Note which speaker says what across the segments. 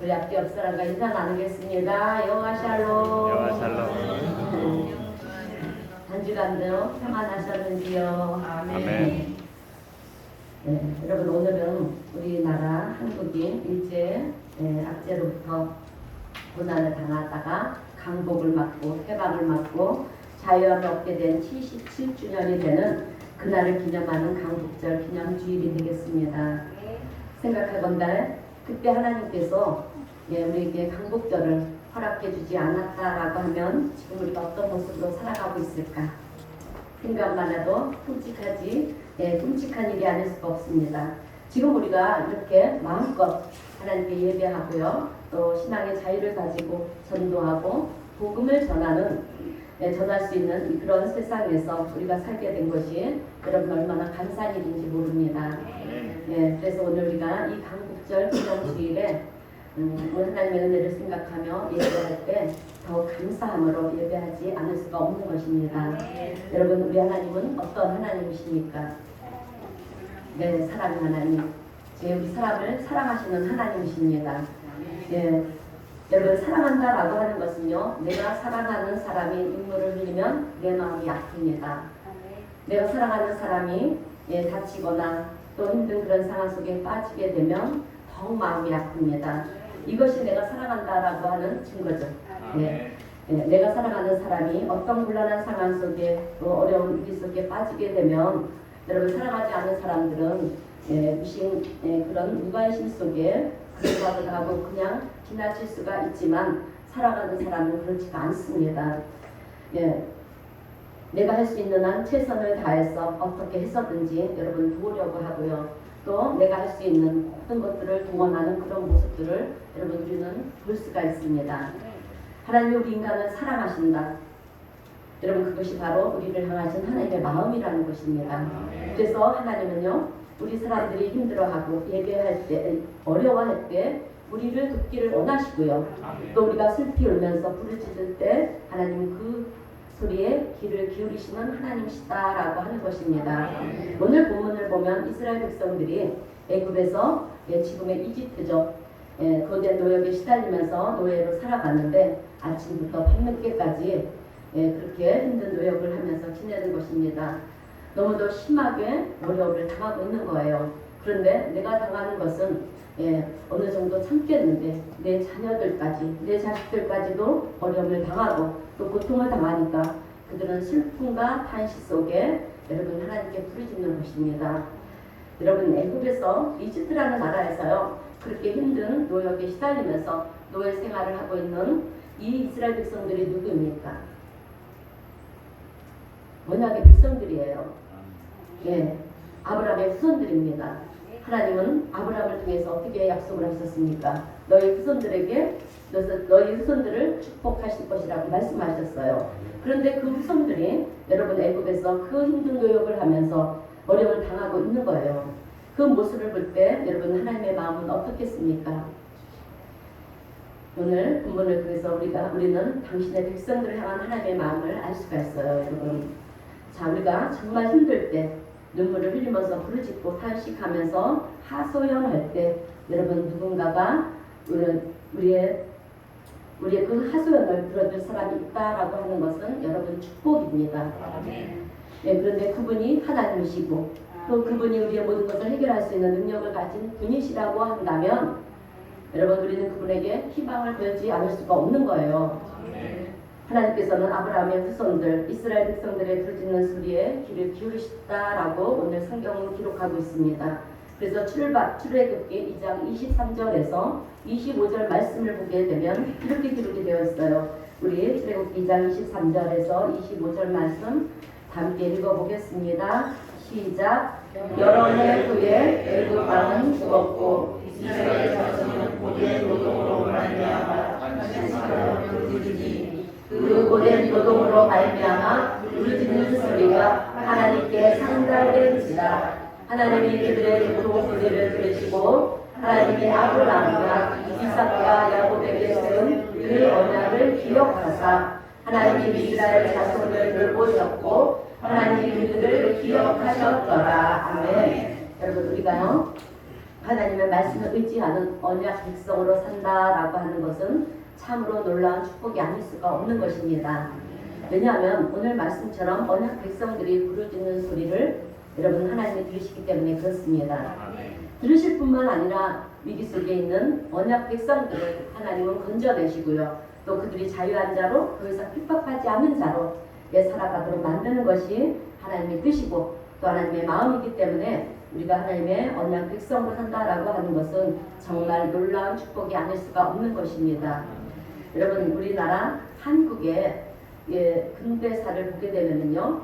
Speaker 1: 우리 앞뒤 옆 사람과 인사 나누겠습니다. 여호와 샬롬.
Speaker 2: 여호와 샬롬.
Speaker 1: 한 주간도 평안하셨는지요?
Speaker 2: 아멘.
Speaker 1: 네, 여러분 오늘은 우리나라 한국이 일제 압제로부터 고난을 당하다가 강복을 맞고 해방을 맞고 자유함을 얻게 된 77주년이 되는 그날을 기념하는 강복절 기념주일이 되겠습니다. 생각해본들 그때 하나님께서 우리에게 강복절을 허락해 주지 않았다라고 하면 지금 우리가 어떤 모습으로 살아가고 있을까? 생각만 해도 끔찍한 일이 아닐 수가 없습니다. 지금 우리가 이렇게 마음껏 하나님께 예배하고요, 또 신앙의 자유를 가지고 전도하고 복음을 전할 수 있는 그런 세상에서 우리가 살게 된 것이 여러분 얼마나 감사한 일인지 모릅니다. 그래서 오늘 우리가 이 강복절 기념주일에 하나님의 은혜를 생각하며 예배할 때 더 감사함으로 예배하지 않을 수가 없는 것입니다. 여러분 우리 하나님은 어떤 하나님이십니까? 네, 사랑의 하나님. 우리 사람을 사랑하시는 하나님이십니다. 여러분 사랑한다라고 하는 것은요, 내가 사랑하는 사람이 눈물을 흘리면 내 마음이 아픕니다. 내가 사랑하는 사람이 다치거나 또 힘든 그런 상황 속에 빠지게 되면 더욱 마음이 아픕니다. 이것이 내가 사랑한다라고 하는 증거죠. 내가 사랑하는 사람이 어떤 곤란한 상황 속에 또 어려운 위기 속에 빠지게 되면 여러분 사랑하지 않는 사람들은 그런 무관심 속에 그런 하고 그냥 지나칠 수가 있지만 살아가는 사람은 그렇지가 않습니다. 내가 할 수 있는 한 최선을 다해서 어떻게 해서든지 여러분 도우려고 하고요. 또 내가 할 수 있는 모든 것들을 동원하는 그런 모습들을 여러분 우리는 볼 수가 있습니다. 하나님이 우리 인간을 사랑하신다. 여러분 그것이 바로 우리를 향하신 하나님의 마음이라는 것입니다. 그래서 하나님은요, 우리 사람들이 힘들어하고 예배할 때 어려워할 때 우리를 돕기를 원하시고요. 또 우리가 슬피 울면서 부르짖을 때 하나님은 그 소리에 귀를 기울이시는 하나님이시다라고 하는 것입니다. 오늘 본문을 보면 이스라엘 백성들이 애굽에서 지금의 이집트죠. 거대 노역에 시달리면서 노예로 살아갔는데 아침부터 밤늦게까지 그렇게 힘든 노역을 하면서 지내는 것입니다. 너무도 심하게 어려움을 당하고 있는 거예요. 그런데 내가 당하는 것은 어느 정도 참겠는데 내 자녀들까지, 내 자식들까지도 어려움을 당하고 또 고통을 당하니까 그들은 슬픔과 탄식 속에 여러분 하나님께 부르짖는 것입니다. 여러분 애굽에서 이집트라는 나라에서요, 그렇게 힘든 노역에 시달리면서 노예 생활을 하고 있는 이 이스라엘 백성들이 누구입니까? 언약의 백성들이에요. 아브라함의 후손들입니다. 하나님은 아브라함을 통해서 어떻게 약속을 하셨습니까? 너희 후손들을 축복하실 것이라고 말씀하셨어요. 그런데 그 후손들이 여러분 애굽에서 그 힘든 노역을 하면서 어려움을 당하고 있는 거예요. 그 모습을 볼 때 여러분 하나님의 마음은 어떻겠습니까? 오늘 본문을 통해서 우리는 당신의 백성들을 향한 하나님의 마음을 알 수가 있어요, 여러분. 자, 우리가 정말 힘들 때 눈물을 흘리면서 부르짖고 탄식하면서 하소연할 때 여러분 누군가가 우리의 그 하소연을 들어줄 사람이 있다라고 하는 것은 여러분 축복입니다. 그런데 그분이 하나님이시고 또 그분이 우리의 모든 것을 해결할 수 있는 능력을 가진 분이시라고 한다면 여러분 우리는 그분에게 희망을 걸지 않을 수가 없는 거예요. 하나님께서는 아브라함의 후손들 이스라엘 백성들의 부르짖는 소리에 귀를 기울이셨다라고 오늘 성경은 기록하고 있습니다. 그래서 출애굽기 2장 23절에서 25절 말씀을 보게 되면 이렇게 기록이 되어 있어요. 우리 출애굽기 2장 23절에서 25절 말씀 함께 읽어보겠습니다. 시작. 여러 해 후에 애굽 왕은 죽었고 이스라엘 자손은 고된 노동으로 말미암아 탄식하여 부르짖으니 그 고된 노동으로 말미암아 부르짖는 소리가 하나님께 상달된지라. 하나님이 그들의 고통 소리를 들으시고 하나님이 아브라함과 이삭과 야곱에게 세운 그 그 언약을 기억하사 하나님 이스라엘 자손을 돌보셨고 하나님 그들을 기억하셨더라. 아멘. 여러분 우리가요 하나님의 말씀을 의지하는 언약 백성으로 산다라고 하는 것은 참으로 놀라운 축복이 아닐 수가 없는 것입니다. 왜냐하면 오늘 말씀처럼 언약 백성들이 부르짖는 소리를 여러분 하나님이 들으시기 때문에 그렇습니다. 들으실 뿐만 아니라 위기 속에 있는 언약 백성들을 하나님은 건져내시고요. 또 그들이 자유한 자로 더 이상 핍박하지 않는 자로 살아가도록 만드는 것이 하나님의 뜻이고 또 하나님의 마음이기 때문에 우리가 하나님의 언약 백성으로 산다라고 하는 것은 정말 놀라운 축복이 아닐 수가 없는 것입니다. 여러분 우리나라 한국의 근대사를 보게 되면요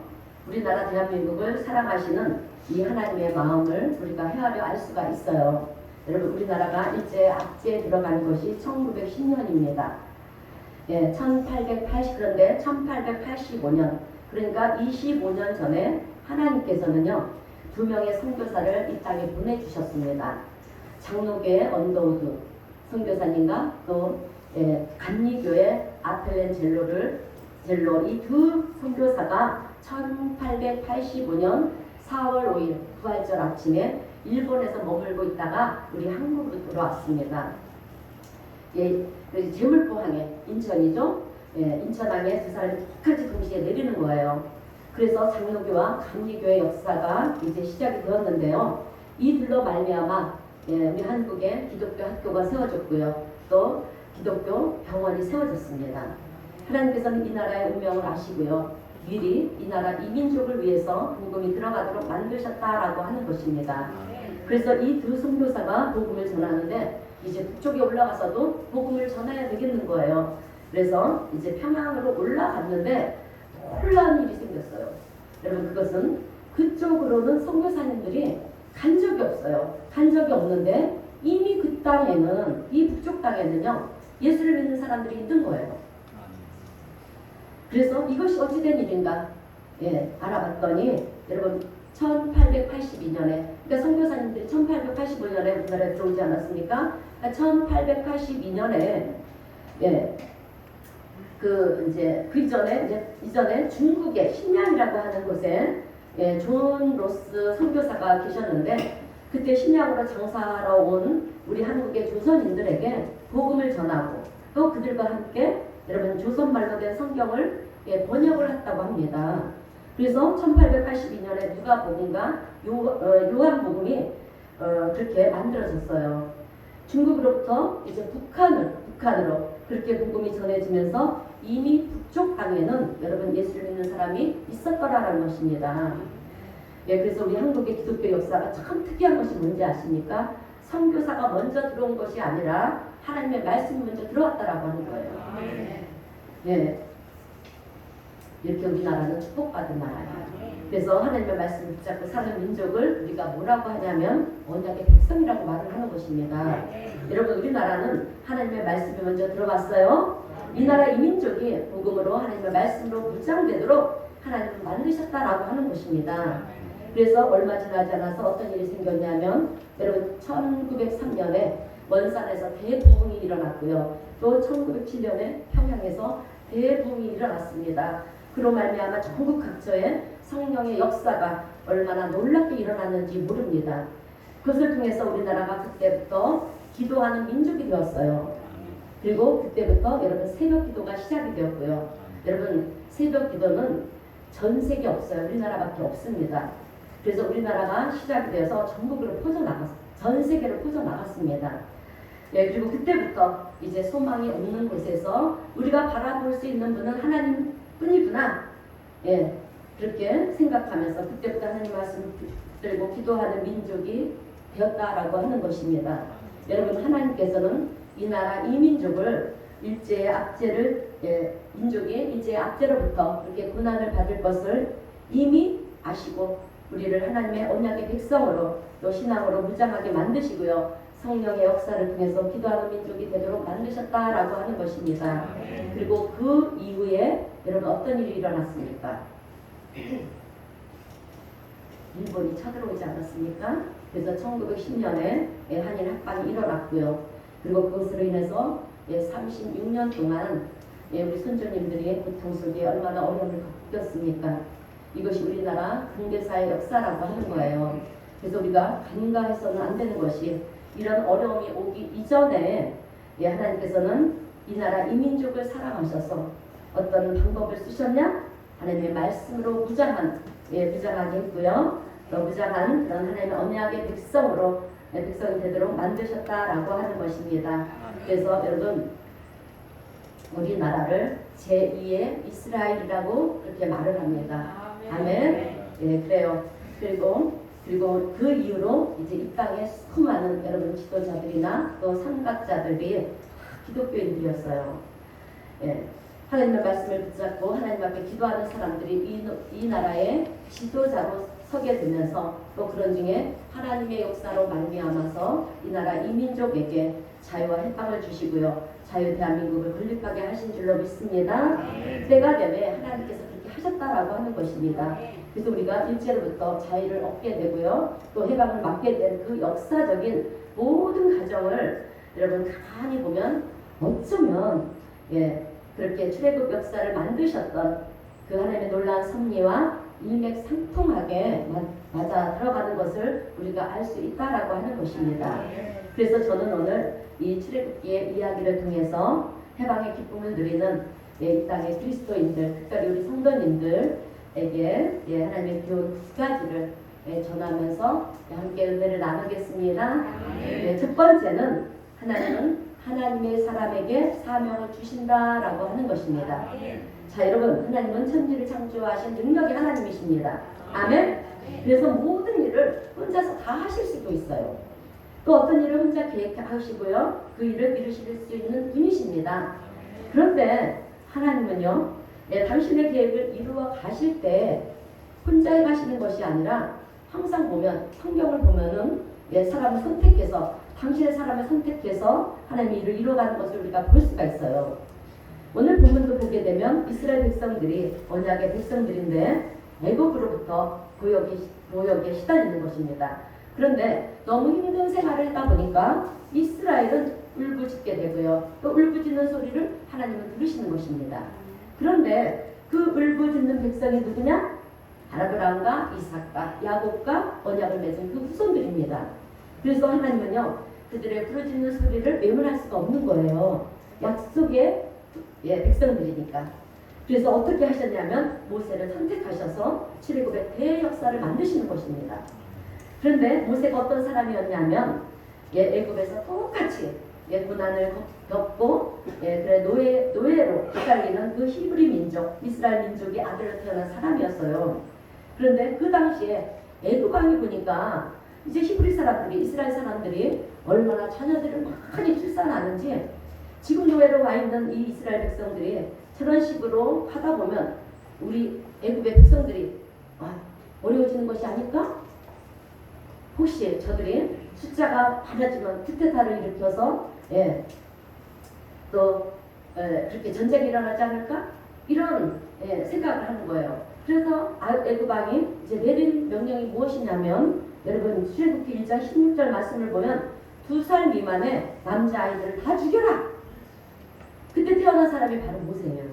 Speaker 1: 우리나라 대한민국을 사랑하시는 이 하나님의 마음을 우리가 헤아려 알 수가 있어요. 여러분 우리나라가 일제 압제에 들어간 것이 1910년입니다. 1880 그런데 1885년 그러니까 25년 전에 하나님께서는요 2명의 선교사를 이 땅에 보내주셨습니다. 장로교의 언더우드 선교사님과 또 감리교의 아펠렌 젤로 이 두 선교사가 1885년 4월 5일 부활절 아침에 일본에서 머물고 있다가 우리 한국으로 돌아왔습니다. 제물포항에 인천이죠. 인천항에 두 사람이 똑같이 동시에 내리는 거예요. 그래서 장로교와 감리교의 역사가 이제 시작이 되었는데요. 이들로 말미암아 우리 한국에 기독교 학교가 세워졌고요. 또 기독교 병원이 세워졌습니다. 하나님께서는 이 나라의 운명을 아시고요. 미리 이 나라 이 민족을 위해서 복음이 들어가도록 만드셨다라고 하는 것입니다. 그래서 이 두 선교사가 복음을 전하는데 이제 북쪽에 올라가서도 복음을 전해야 되겠는 거예요. 그래서 이제 평양으로 올라갔는데 놀라운 일이 생겼어요. 여러분 그것은 그쪽으로는 선교사님들이 간 적이 없어요. 간 적이 없는데 이미 그 땅에는 이 북쪽 땅에는요 예수를 믿는 사람들이 있는 거예요. 그래서 이것이 어찌된 일인가 알아봤더니 여러분 1882년에 그러니까 선교사님들이 1885년에 우리나라에 들어오지 않았습니까? 그러니까 1882년에 이전에 중국의 신양이라고 하는 곳에 존 로스 선교사가 계셨는데 그때 신양으로 장사하러 온 우리 한국의 조선인들에게 복음을 전하고 또 그들과 함께 여러분 조선말로 된 성경을 번역을 했다고 합니다. 그래서 1882년에 누가복음과 요한복음이 그렇게 만들어졌어요. 중국으로부터 이제 북한으로 그렇게 복음이 전해지면서 이미 북쪽 땅에는 여러분 예수를 믿는 사람이 있었더라라는 것입니다. 그래서 우리 한국의 기독교 역사가 참 특이한 것이 뭔지 아십니까? 선교사가 먼저 들어온 것이 아니라 하나님의 말씀이 먼저 들어왔다라고 하는 거예요. 이렇게 우리나라는 축복받은 나라예요. 그래서 하나님의 말씀을 붙잡고 사는 민족을 우리가 뭐라고 하냐면 언약의 백성이라고 말을 하는 것입니다. 여러분 우리나라는 하나님의 말씀이 먼저 들어왔어요. 이 나라 이 민족이 복음으로 하나님의 말씀으로 무장되도록 하나님은 만드셨다라고 하는 것입니다. 그래서 얼마 지나지 않아서 어떤 일이 생겼냐면 여러분 1903년에 원산에서 대부흥이 일어났고요. 또 1907년에 평양에서 대부흥이 일어났습니다. 그로 말미암아 전국 각처에 성령의 역사가 얼마나 놀랍게 일어났는지 모릅니다. 그것을 통해서 우리나라가 그때부터 기도하는 민족이 되었어요. 그리고 그때부터 여러분 새벽 기도가 시작이 되었고요. 여러분 새벽 기도는 전 세계 없어요. 우리나라밖에 없습니다. 그래서 우리나라가 시작이 되어서 전국으로 전 세계로 퍼져나갔습니다. 그리고 그때부터 이제 소망이 없는 곳에서 우리가 바라볼 수 있는 분은 하나님 뿐이구나. 그렇게 생각하면서 그때부터 하나님 말씀을 들고 기도하는 민족이 되었다라고 하는 것입니다. 여러분 하나님께서는 이 나라 이 민족을 일제의 압제를 민족이 일제의 압제로부터 그렇게 고난을 받을 것을 이미 아시고 우리를 하나님의 언약의 백성으로 또 신앙으로 무장하게 만드시고요. 성령의 역사를 통해서 기도하는 민족이 되도록 만드셨다라고 하는 것입니다. 그리고 그 이후에 여러분 어떤 일이 일어났습니까? 일본이 쳐들어오지 않았습니까? 그래서 1910년에 한일 합방이 일어났고요. 그리고 그것으로 인해서 36년 동안 우리 선조님들이 고통 속에 얼마나 어려움을 겪었습니까? 이것이 우리나라 근대사의 역사라고 하는 거예요. 그래서 우리가 간과해서는 안 되는 것이 이런 어려움이 오기 이전에 하나님께서는 이 나라 이 민족을 사랑하셔서 어떤 방법을 쓰셨냐? 하나님의 말씀으로 무장하게 했고요. 또 무장한 그런 하나님의 언약의 백성으로 백성이 되도록 만드셨다라고 하는 것입니다. 그래서 여러분 우리나라를 제2의 이스라엘이라고 그렇게 말을 합니다. 아멘. 그래요. 그리고 그 이후로 이제 이 땅에 수많은 여러분 지도자들이나 또 삼각자들이 기독교인들이었어요. 하나님의 말씀을 붙잡고 하나님 앞에 기도하는 사람들이 이 나라의 지도자로 서게 되면서 또 그런 중에 하나님의 역사로 말미암아서 이 나라 이민족에게 자유와 해방을 주시고요. 자유 대한민국을 건립하게 하신 줄로 믿습니다. 때가 되면 하나님께서 그렇게 하셨다라고 하는 것입니다. 그래서 우리가 일제로부터 자유를 얻게 되고요. 또 해방을 맞게 된 그 역사적인 모든 과정을 여러분 가만히 보면 어쩌면 그렇게 출애굽 역사를 만드셨던 그 하나님의 놀라운 섭리와 일맥상통하게 맞아 들어가는 것을 우리가 알 수 있다라고 하는 것입니다. 그래서 저는 오늘 이 출애굽기의 이야기를 통해서 해방의 기쁨을 누리는 이 땅의 그리스도인들, 특별히 우리 성도님들에게 하나님의 교훈 두 가지를 전하면서 함께 은혜를 나누겠습니다. 첫 번째는 하나님의 사람에게 사명을 주신다라고 하는 것입니다. 자, 여러분, 하나님은 천지를 창조하신 능력의 하나님이십니다. 아멘. 그래서 모든 일을 혼자서 다 하실 수도 있어요. 또 어떤 일을 혼자 계획하시고요, 그 일을 이루실 수 있는 분이십니다. 그런데 하나님은요, 당신의 계획을 이루어 가실 때 혼자 해가시는 것이 아니라 항상 보면 성경을 보면은 사람을 선택해서 당신의 사람을 선택해서 하나님이 일을 이루어가는 것을 우리가 볼 수가 있어요. 오늘 본문도 보게 되면 이스라엘 백성들이 언약의 백성들인데 애굽으로부터 보역에 시달리는 것입니다. 그런데 너무 힘든 생활을 하다 보니까 이스라엘은 울부짖게 되고요. 또 울부짖는 소리를 하나님은 들으시는 것입니다. 그런데 그 울부짖는 백성이 누구냐? 아브라함과 이삭과 야곱과 언약을 맺은 그 후손들입니다. 그래서 하나님은요, 그들의 부르짖는 소리를 외면할 수가 없는 거예요. 약속의 백성들이니까. 그래서 어떻게 하셨냐면 모세를 선택하셔서 출애굽의 대역사를 만드시는 것입니다. 그런데 모세가 어떤 사람이었냐면 애굽에서 똑같이 고난을 겪고 그래 노예로 시달리는 그 히브리 민족, 이스라엘 민족의 아들로 태어난 사람이었어요. 그런데 그 당시에 애굽 왕이 보니까 이제 히브리 사람들이, 이스라엘 사람들이 얼마나 자녀들을 많이 출산하는지, 지금 노예로 와 있는 이 이스라엘 백성들이 저런 식으로 하다 보면 우리 애굽의 백성들이 어려워지는 것이 아닐까? 혹시 저들이 숫자가 많아지면 쿠데타를 일으켜서 또 그렇게 전쟁이 일어나지 않을까? 이런 생각을 하는 거예요. 그래서 애굽 왕이 이제 내린 명령이 무엇이냐면, 여러분 출애굽기 1장 16절 말씀을 보면 2살 미만의 남자아이들을 다 죽여라. 그때 태어난 사람이 바로 모세예요.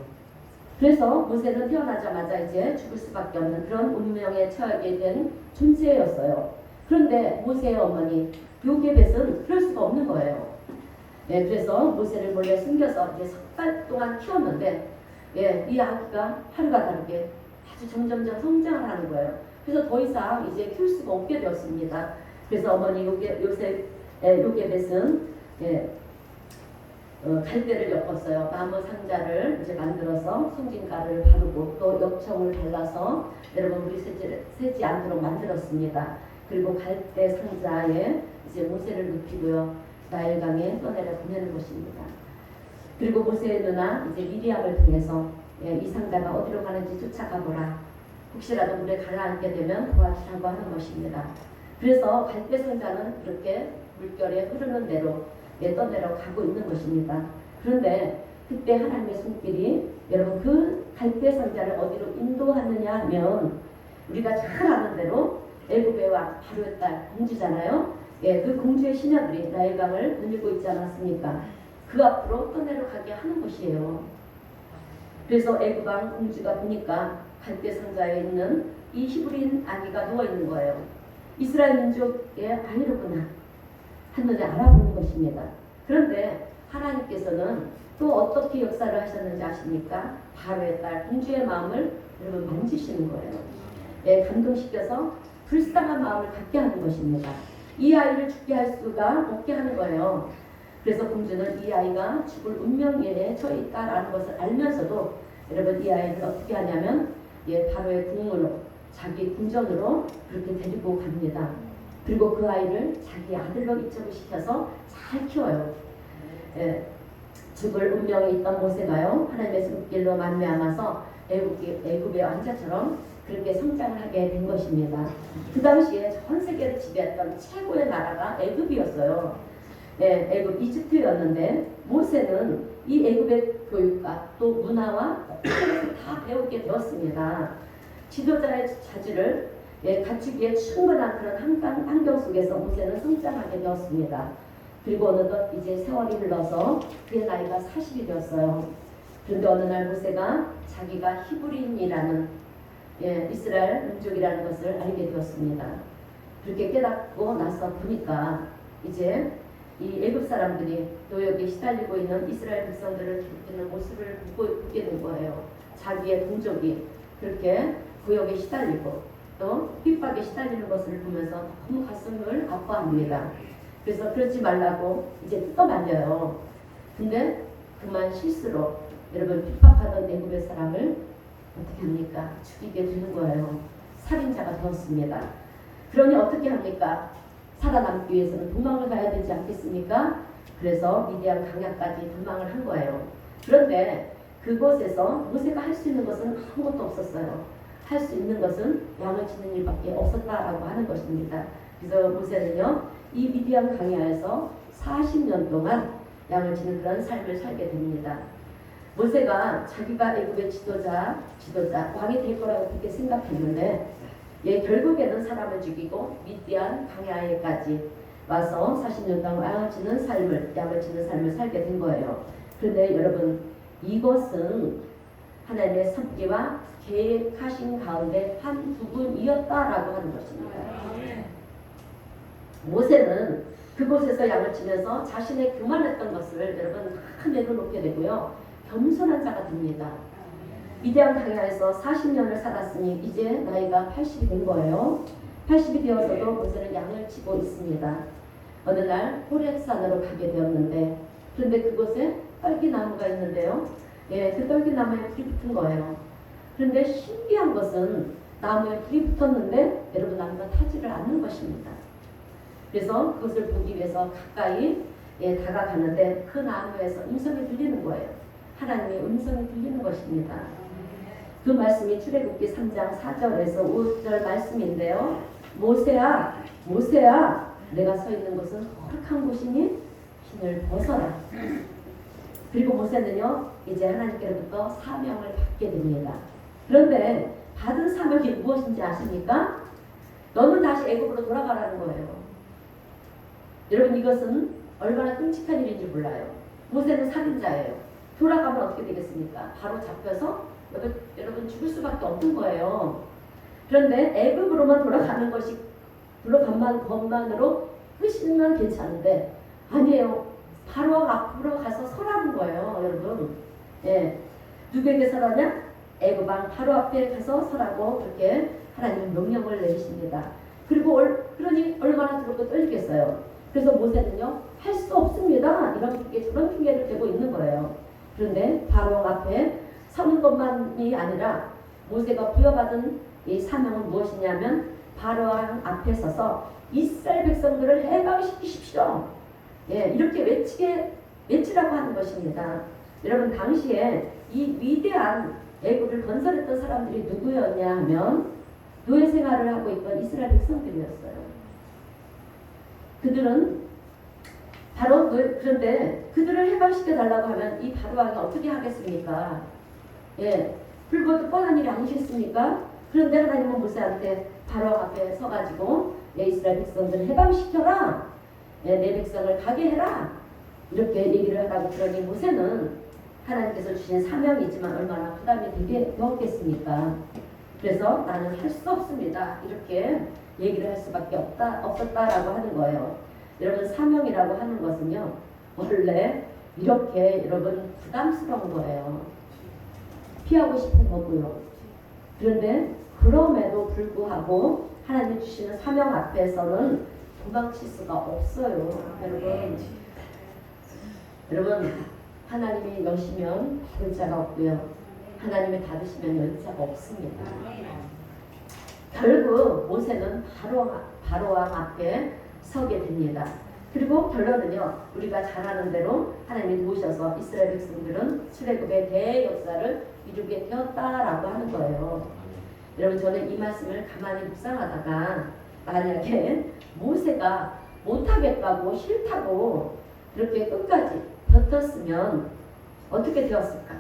Speaker 1: 그래서 모세는 태어나자마자 이제 죽을 수밖에 없는 그런 운명에 처하게 된 존재였어요. 그런데 모세의 어머니 요게벳은 그럴 수가 없는 거예요. 그래서 모세를 몰래 숨겨서 이제 석 달 동안 키웠는데 이 아기가 하루가 다르게 아주 점점점 성장을 하는 거예요. 그래서 더 이상 이제 키울 수가 없게 되었습니다. 그래서 어머니 요게벳은 갈대를 엮었어요. 나무 상자를 이제 만들어서 송진가를 바르고 또 역청을 발라서 여러분 물이 새지 않도록 만들었습니다. 그리고 갈대 상자에 이제 모세를 눕히고요, 나일강에 떠내려 보내는 것입니다. 그리고 모세의 누나 이제 미리암을 통해서 이 상자가 어디로 가는지 쫓아가보라. 혹시라도 물에 가라앉게 되면 도와주라고 하는 것입니다. 그래서 갈대 상자는 그렇게 물결에 흐르는 대로 떠내려 가고 있는 것입니다. 그런데 그때 하나님의 손길이 여러분 그 갈대 상자를 어디로 인도하느냐 하면, 우리가 잘 아는 대로 애굽의 왕 바로의 딸 공주잖아요. 그 공주의 시녀들이 나일강을 건너고 있지 않았습니까? 그 앞으로 떠내려가게 하는 것이에요. 그래서 애굽 왕 공주가 보니까 갈대 상자에 있는 이 히브리인 아기가 누워 있는 거예요. 이스라엘 민족의 아이로구나 한눈에 알아보는 것입니다. 그런데 하나님께서는 또 어떻게 역사를 하셨는지 아십니까? 바로의 딸 공주의 마음을 여러분 만지시는 거예요. 네, 감동시켜서 불쌍한 마음을 갖게 하는 것입니다. 이 아이를 죽게 할 수가 없게 하는 거예요. 그래서 공주는 이 아이가 죽을 운명에 처해 있다라는 것을 알면서도 여러분 이 아이를 어떻게 하냐면 바로의 궁으로 자기 궁전으로 그렇게 데리고 갑니다. 그리고 그 아이를 자기 아들로 입적을 시켜서 잘 키워요. 죽을 운명에 있던 모세가요 하나님의 손길로 말미암아서 애굽의 왕자처럼 그렇게 성장을 하게 된 것입니다. 그 당시에 전 세계를 지배했던 최고의 나라가 애굽이었어요. 애굽 이집트였는데 모세는 이 애굽의 교육과 또 문화와 다 배우게 되었습니다. 지도자의 자질을 갖추기에 충분한 그런 환경 속에서 모세는 성장하게 되었습니다. 그리고 어느덧 이제 세월이 흘러서 그의 나이가 40이 되었어요. 그런데 어느 날 모세가 자기가 히브리인이라는 이스라엘 민족이라는 것을 알게 되었습니다. 그렇게 깨닫고 나서 보니까 이제 이 애굽 사람들이 노역에 시달리고 있는 이스라엘 백성들을 괴롭히는 모습을 보게 된 거예요. 자기의 동족이 그렇게 구역에 시달리고 또 핍박에 시달리는 것을 보면서 너무 가슴을 아파합니다. 그래서 그러지 말라고 이제 뜯어말려요. 근데 그만 실수로 여러분 핍박하던 애굽의 사람을 어떻게 합니까? 죽이게 되는 거예요. 살인자가 되었습니다. 그러니 어떻게 합니까? 살아남기 위해서는 도망을 가야 되지 않겠습니까? 그래서 미디안 강야까지 도망을 한 거예요. 그런데 그곳에서 모세가 할 수 있는 것은 아무것도 없었어요. 할 수 있는 것은 양을 치는 일밖에 없었다라고 하는 것입니다. 그래서 모세는요 이 미디안 강야에서 40년 동안 양을 치는 그런 삶을 살게 됩니다. 모세가 자기가 애굽의 지도자 왕이 될 거라고 그렇게 생각했는데 결국에는 사람을 죽이고 미디안 강야에까지 와서 40년 동안 양을 치는 삶을 살게 된 거예요. 그런데 여러분 이것은 하나님의 섭리와 계획하신 가운데 한 부분이었다라고 하는 것입니다. 모세는 그곳에서 양을 치면서 자신의 교만했던 것을 여러분 다 내려놓게 되고요. 겸손한 자가 됩니다. 미디안 강야에서 40년을 살았으니 이제 나이가 80이 된 거예요. 80이 되어서도 모세는 양을 치고 있습니다. 어느 날 호렙산으로 가게 되었는데 그런데 그곳에 떨기나무가 있는데요. 그 떨기나무에 불이 붙은 거예요. 그런데 신기한 것은 나무에 불이 붙었는데 여러분 나무가 타지를 않는 것입니다. 그래서 그것을 보기 위해서 가까이 다가가는데 그 나무에서 음성이 들리는 거예요. 하나님의 음성이 들리는 것입니다. 그 말씀이 출애굽기 3장 4절에서 5절 말씀인데요. 모세야 내가 서 있는 곳은 허락한 곳이니 신을 벗어라. 그리고 모세는요 이제 하나님께로부터 사명을 받게 됩니다. 그런데 받은 사명이 무엇인지 아십니까? 너는 다시 애굽으로 돌아가라는 거예요. 여러분 이것은 얼마나 끔찍한 일인지 몰라요. 모세는 살인자예요. 돌아가면 어떻게 되겠습니까? 바로 잡혀서 여러분 죽을 수밖에 없는 거예요. 그런데 애굽으로만 돌아가는 것만으로 끝이면 괜찮은데 아니에요. 바로 앞으로 가서 서라는 거예요, 여러분. 누구에게 서라냐? 애굽 왕 바로 앞에 가서 서라고 그렇게 하나님은 명령을 내리십니다. 그러니 얼마나 두렵고 떨리겠어요. 그래서 모세는요 할 수 없습니다. 저런 핑계를 대고 있는 거예요. 그런데 바로 앞에 서는 것만이 아니라 모세가 부여받은 이 사명은 무엇이냐면 바로 앞에 서서 이스라엘 백성들을 해방시키십시오. 이렇게 외치라고 하는 것입니다. 여러분 당시에 이 위대한 애굽을 건설했던 사람들이 누구였냐 하면 노예 생활을 하고 있던 이스라엘 백성들이었어요. 그들은 그런데 그들을 해방시켜 달라고 하면 이 바로왕이 어떻게 하겠습니까? 불보듯 뻔한 일이 아니겠습니까? 그런데 하나님은 모세한테 바로왕 앞에 서가지고 이스라엘 백성들을 해방시켜라. 내 백성을 가게 해라. 이렇게 얘기를 하라고 그러니 모세는 하나님께서 주신 사명이지만 얼마나 부담이 되게 되었겠습니까? 그래서 나는 할 수 없습니다. 이렇게 얘기를 할 수밖에 없었다라고 하는 거예요. 여러분 사명이라고 하는 것은요. 원래 이렇게 여러분 부담스러운 거예요. 피하고 싶은 거고요. 그런데 그럼에도 불구하고 하나님 주시는 사명 앞에서는 도망칠 수가 없어요. 여러분 하나님이 여시면 열자가 없고요. 하나님이 닫으시면 열자가 없습니다. 결국 모세는 바로왕 앞에 서게 됩니다. 그리고 결론은요. 우리가 잘 아는 대로 하나님이 도우셔서 이스라엘 백성들은 출애굽의 대역사를 이루게 되었다라고 하는 거예요. 여러분 저는 이 말씀을 가만히 묵상하다가 만약에 모세가 못하겠다고 싫다고 그렇게 끝까지 버텼으면 어떻게 되었을까?